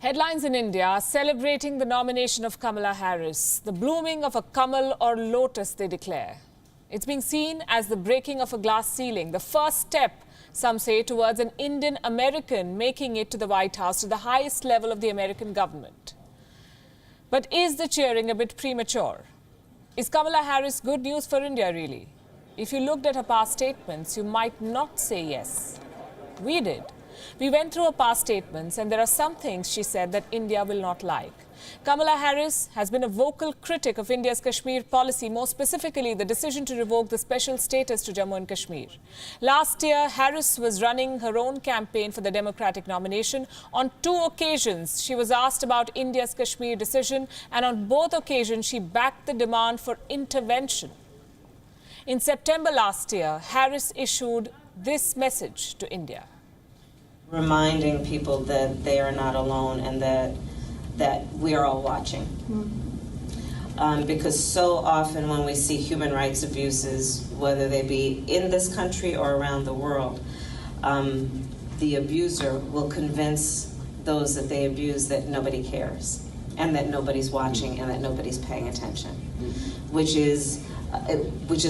Headlines in India are celebrating the nomination of Kamala Harris, the blooming of a Kamal or lotus, they declare. It's being seen as the breaking of a glass ceiling, the first step, some say, towards an Indian American making it to the White House, to the highest level of the American government. But is the cheering a bit premature? Is Kamala Harris good news for India, really? If you looked at her past statements, you might not say yes. We did. We went through her past statements, and there are some things she said that India will not like. Kamala Harris has been a vocal critic of India's Kashmir policy, more specifically the decision to revoke the special status to Jammu and Kashmir. Last year, Harris was running her own campaign for the Democratic nomination. On 2 occasions, she was asked about India's Kashmir decision, and on both occasions, she backed the demand for intervention. In September last year, Harris issued this message to India. Reminding people that they are not alone and that we are all watching. Because so often when we see human rights abuses, whether they be in this country or around the world, the abuser will convince those that they abuse that nobody cares and that nobody's watching and that nobody's paying attention, which is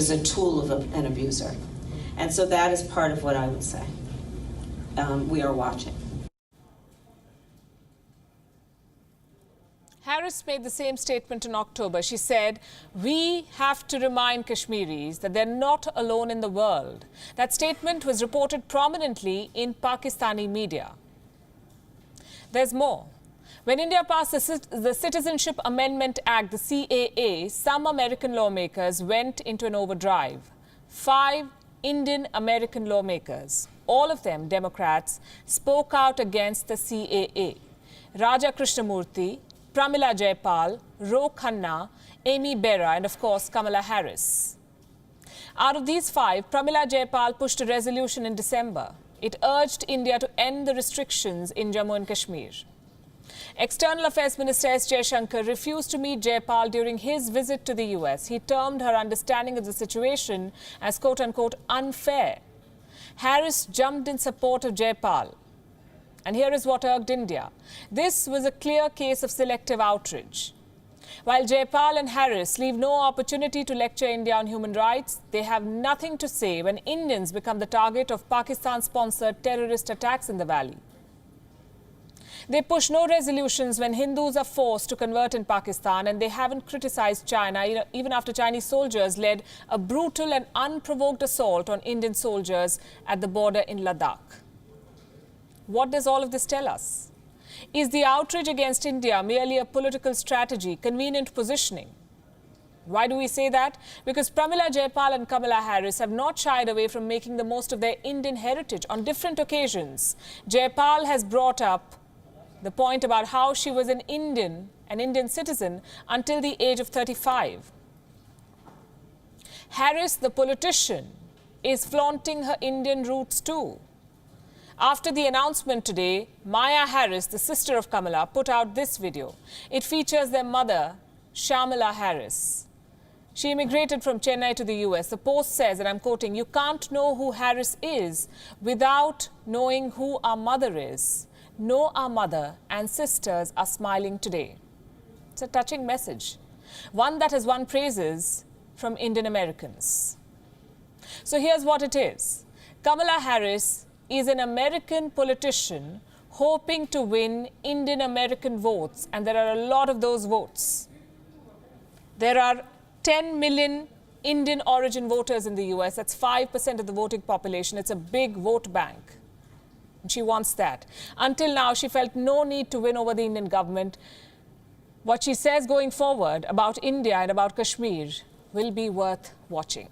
a tool of an abuser. And so that is part of what I would say. We are watching. Harris made the same statement in October. She said, "We have to remind Kashmiris that they're not alone in the world." That statement was reported prominently in Pakistani media. There's more. When India passed the Citizenship Amendment Act, the CAA, some American lawmakers went into an overdrive. 5 Indian American lawmakers, all of them Democrats, spoke out against the CAA. Raja Krishnamurthy, Pramila Jayapal, Ro Khanna, Amy Bera, and of course Kamala Harris. Out of these 5, Pramila Jayapal pushed a resolution in December. It urged India to end the restrictions in Jammu and Kashmir. External Affairs Minister S. Jaishankar refused to meet Jayapal during his visit to the US. He termed her understanding of the situation as quote-unquote unfair. Harris jumped in support of Jayapal. And here is what irked India. This was a clear case of selective outrage. While Jayapal and Harris leave no opportunity to lecture India on human rights, they have nothing to say when Indians become the target of Pakistan-sponsored terrorist attacks in the valley. They push no resolutions when Hindus are forced to convert in Pakistan, and they haven't criticized China, even after Chinese soldiers led a brutal and unprovoked assault on Indian soldiers at the border in Ladakh. What does all of this tell us? Is the outrage against India merely a political strategy, convenient positioning? Why do we say that? Because Pramila Jayapal and Kamala Harris have not shied away from making the most of their Indian heritage on different occasions. Jayapal has brought up the point about how she was an Indian citizen until the age of 35. Harris, the politician, is flaunting her Indian roots too. After the announcement today, Maya Harris, the sister of Kamala, put out this video. It features their mother, Shamala Harris. She immigrated from Chennai to the US. The Post says, and I'm quoting, "You can't know who Harris is without knowing who our mother is. Know our mother and sisters are smiling today." It's a touching message, one that has won praises from Indian Americans. So here's what it is. Kamala Harris is an American politician hoping to win Indian American votes, and there are a lot of those votes. There are 10 million Indian origin voters in the US. That's 5% of the voting population. It's a big vote bank. And she wants that. Until now, she felt no need to win over the Indian government. What she says going forward about India and about Kashmir will be worth watching.